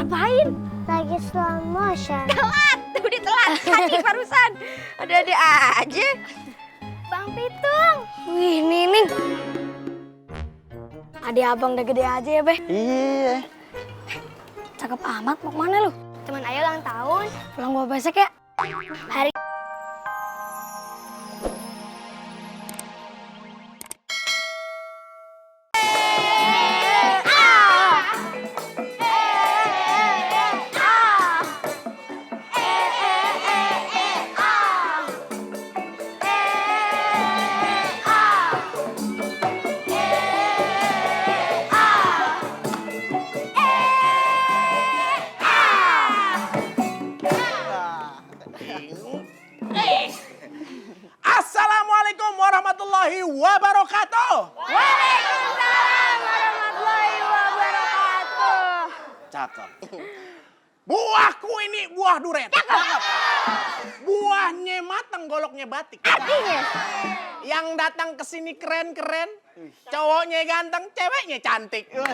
Ngapain? Lagi slow motion. Telat, udah telat. Tadi barusan. Ada-ada aja. Bang Pitung. Wih, Nining. Adik abang udah gede aja ya, Be. Iya. Cakep amat, mau kemana lu? Teman Ayo ulang tahun. Pulang gua besok ya. Hari Assalamualaikum warahmatullahi wabarakatuh. Waalaikumsalam warahmatullahi wabarakatuh. Cakep. Buahku ini buah duren. Cakep. Buahnya mateng, goloknya batik. Artinya? Yang datang ke sini keren-keren, cowoknya ganteng, ceweknya cantik. Oh.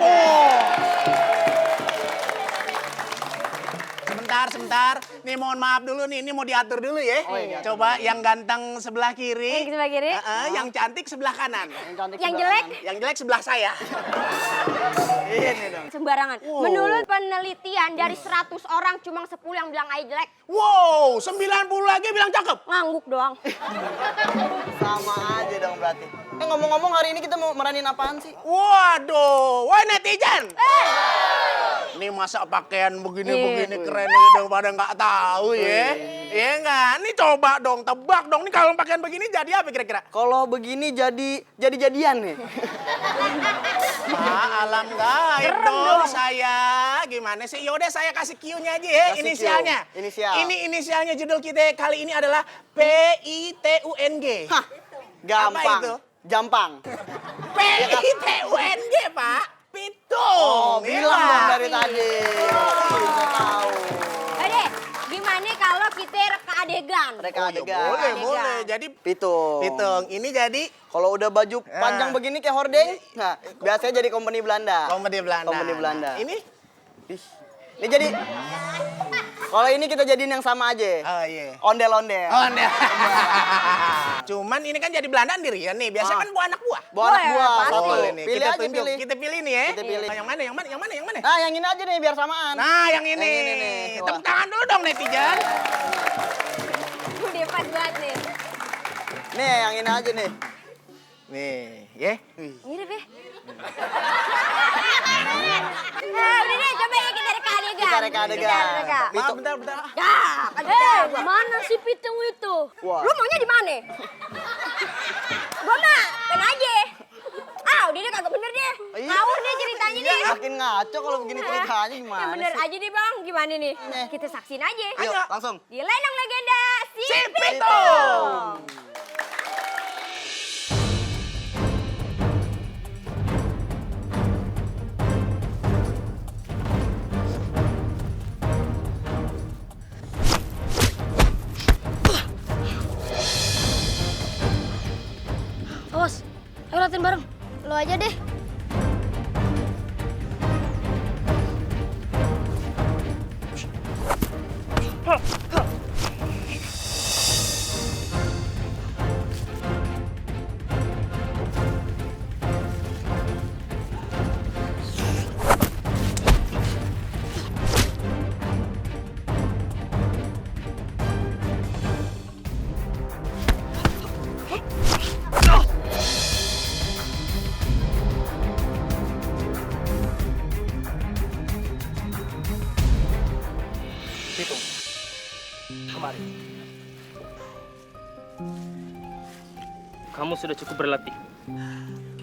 Sebentar. Nih mohon maaf dulu nih, ini mau diatur dulu ya. Oh, iya. Coba yang ganteng sebelah kiri. Yang sebelah kiri? Yang cantik sebelah kanan. Yang jelek? Yang jelek sebelah saya. Ini dong. Sembarangan. Wow. Menurut penelitian dari 100 orang cuma 10 yang bilang Ai jelek. Wow, 90 lagi bilang cakep. Ngangguk doang. Sama aja dong berarti. Ngomong-ngomong hari ini kita mau meranin apaan sih? Waduh, wah netizen. Ini masa pakaian begini-begini keren udah pada nggak tahu ya. Iya nggak? Nih coba dong, tebak dong. Nih kalau pakaian begini jadi apa kira-kira? Kalau begini jadi-jadian nih. Pak, alam gaib dong saya. Gimana sih? Yaudah saya kasih Q-nya aja ya, Kasih Q. inisialnya. Inisial. Ini inisialnya judul kita kali ini adalah PITUNG. Hah, gampang. Apa itu? Jampang. PITUNG, Pak. Pitung. Oh, bilang dong dari tadi. Bisa tahu. Deh, gimana kalau kita reka adegan? Reka adegan. Boleh, Adegan. boleh. Jadi Pitung. Pitung. Ini jadi Kalau udah baju panjang begini kayak hordeng, nah biasanya jadi company Belanda. komedi Belanda. Komedi Belanda. Ini? Ih, ini jadi. Kalau ini kita jadiin yang sama aja. Oh iya. Ondel-ondel. Oh, enggak. Cuman ini kan jadi Belandaan dirian nih. Biasanya kan buah anak buah. Buah anak Boleh, buah. pasti. Satu. Boleh nih. Pilih Kita aja tunjuk. pilih. Kita pilih nih ya. Kita pilih. Yang mana? Yang mana? Yang mana? Yang mana? Nah, yang ini aja nih biar samaan. Nah, yang ini. Yang ini nih. Wah. Tepuk tangan dulu dong netizen. Udah pas banget nih. Nih, yang ini aja nih. Nih, ya. Mirip ya? Nah, udah deh, coba ya kita reka adegan. Kita reka adegan. Kita reka. Maaf, bentar. Ya, mana si Pitung itu? Wah. Lu maunya di mana? Gua mah, kan aja. Udah deh kagak bener deh. Iya. Ngawur deh ceritanya deh. Makin ngaco kalau begini ceritanya Yang gimana bener sih? aja deh bang, gimana nih? Nih. Kita saksin aja. Yuk, langsung. Di Lenong Legenda si Si Pitung. Pitung. Awas, ayo latihan bareng. Lo aja deh. Pitung, kemari. Kamu sudah cukup berlatih.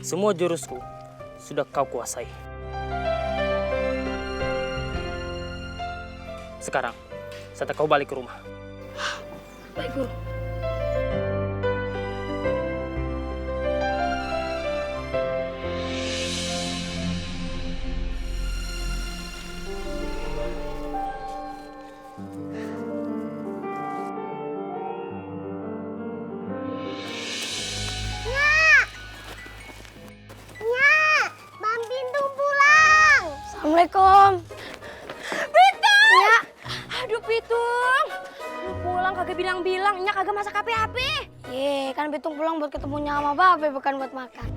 Semua jurusku sudah kau kuasai. Sekarang, saatnya kau balik ke rumah. Baik guru. Bang Pitung pulang. Assalamualaikum. kagak bilang-bilang, Nya kagak masak apa-apa. Kan Pitung pulang buat ketemunya sama Babe, bukan buat makan.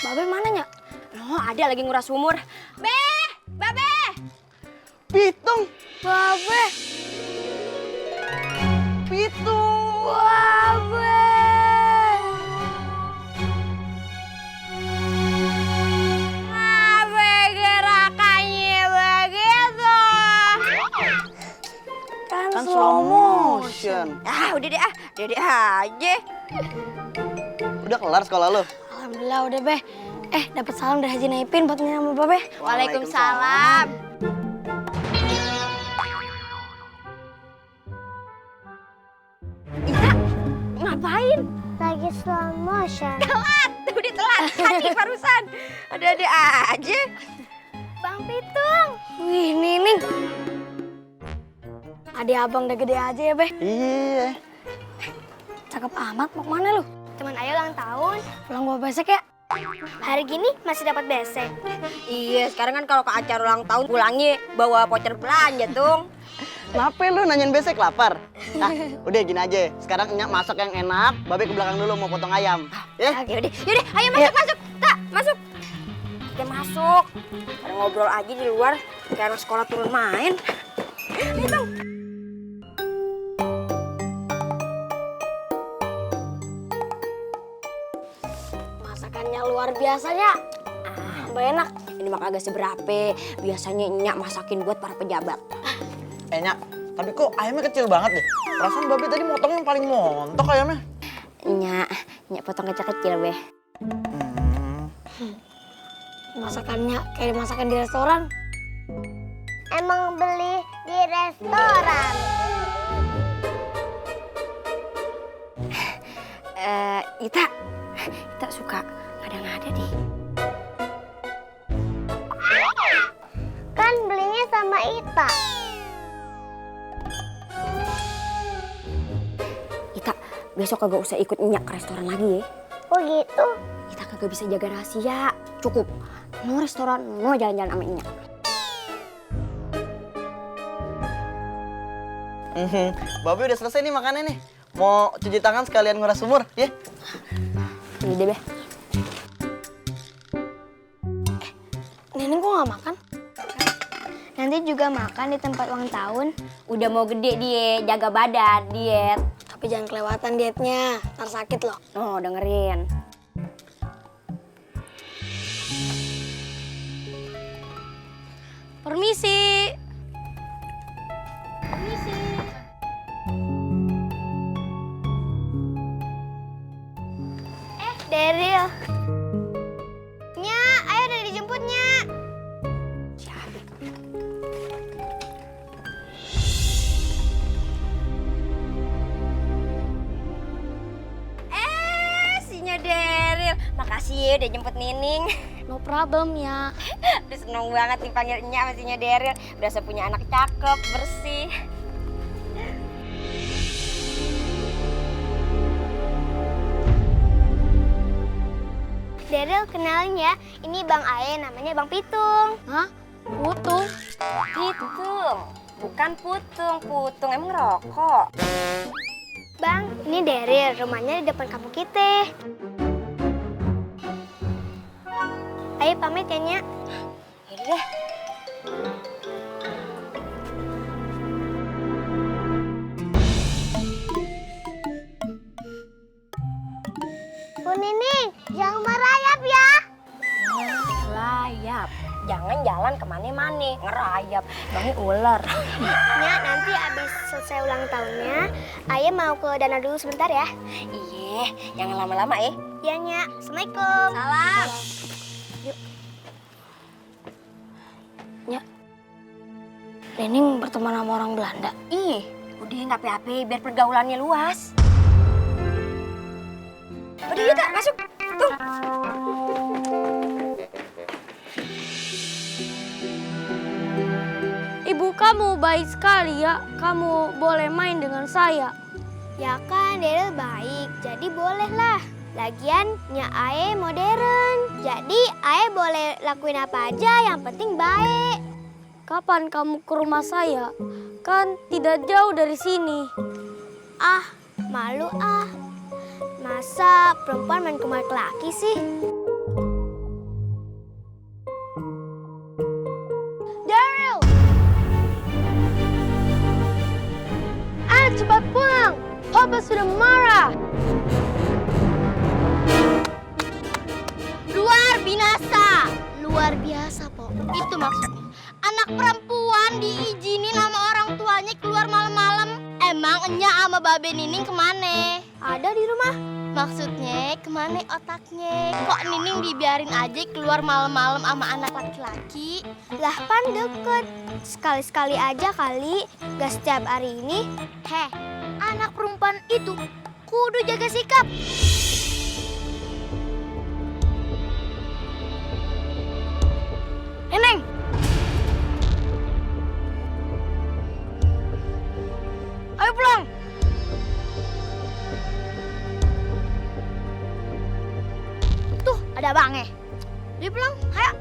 Babe mana, Nya? Oh, ada lagi nguras sumur. Babe! Pitung. Babe! Pitung. Babe! Apa gerakannya begitu? Kan Kan slow motion. Udah deh aja. Udah kelar sekolah lo? Alhamdulillah udah, Be. Dapat salam dari Haji Naipin buat Nina sama Babe. Waalaikumsalam. Ita, ngapain? Lagi slow motion. Udah telat tadi barusan. Ada-ada aja. Bang Pitung. Wih, Nining. Adik abang udah gede aja ya, Be. Iya. Cakep amat, mau kemana lu? Teman Ayo ulang tahun. Pulang bawa besek ya? Hari gini masih dapat besek. Iya, sekarang kan kalau ke acara ulang tahun pulangnya bawa voucher belanja, Tung. Kenapa lu nanyain besek lapar? Nah, udah gini aja. Sekarang Nyak masak yang enak, Babe ke belakang dulu mau potong ayam. Ya? Yaudah, ayo masuk. Tak, masuk. Kita masuk. Ada ngobrol aja di luar, kayak anak sekolah turun main. Nih, Tung. Masakannya luar biasanya. Mbak enak. Ini mah kagak seberapa. Biasanya Nyak masakin buat para pejabat. Nyak, tapi kok ayamnya kecil banget deh. Perasaan Babe tadi motongnya yang paling montok ayamnya. Nyak potong kecil-kecil, Be. Masakannya kayak dimasakan di restoran. Emang beli di restoran. Ita suka ngada-ngada deh. Kan belinya sama Ita. Ita, besok kagak usah ikut Nyak ke restoran lagi ya. Oh gitu? Kita kagak bisa jaga rahasia. Cukup. No restoran, no jalan-jalan sama Nyak. Babe udah selesai nih makannya nih. Mau cuci tangan sekalian nguras sumur, ya? Ini deh, Be. Nenek kok nggak makan? Nanti juga makan di tempat ulang tahun. Udah mau gede dia, jaga badan, diet. Tapi jangan kelewatan dietnya, ntar sakit loh. Oh, dengerin. Permisi. Daryl. Nya, ayo udah dijemput Nya. Sinya Daryl. Makasih ya udah jemput Nining. No problem ya. Udah seneng banget dipanggil Nyak sama Sinya Daryl. Berasa punya anak cakep, bersih. Daryl kenalin ya, ini Bang Ae namanya Bang Pitung. Hah? Putung? Pitung. Bukan putung, putung emang rokok. Bang, ini Daryl, rumahnya di depan kampung kita. Ayo pamit ya Nya. Yaudah deh. Bu Nining, jangan merayap ya. Ngerayap. Jangan jalan kemana-mana, ngerayap. Bangnya ular. Nya, nanti abis selesai ulang tahunnya, Ayah mau ke danau dulu sebentar ya. Iya, jangan lama-lama ya. Ya Nya, Assalamualaikum. Salam. Ya. Nening berteman sama orang Belanda. Ih, udah nggak apa-apa, biar pergaulannya luas. Udah yuk, Tak, masuk. Tuh. Ibu kamu baik sekali ya. Kamu boleh main dengan saya. Ya kan, Daryl baik, jadi bolehlah. Lagian Nya Ae modern, jadi Ae boleh lakuin apa aja, yang penting baik. kapan kamu ke rumah saya? Kan tidak jauh dari sini. Ah, malu ah. Masa perempuan main ke rumah laki sih? Daryl! Ayo cepat pulang. Papa sudah marah. Luar binasa. Luar biasa, Po. Itu maksudnya. Anak perempuan diizinin sama orang tuanya keluar malam-malam. Emang Enya sama Babe Nining kemana? Ada di rumah. Maksudnya kemana otaknya? Kok Nining dibiarin aja keluar malam-malam sama anak laki-laki? Lah pan deket. Sekali-sekali aja kali. Gak setiap hari ini. Heh, anak perempuan itu kudu jaga sikap. Neneng! Ayo pulang! Tuh, ada abangnya. Dia pulang, ayo.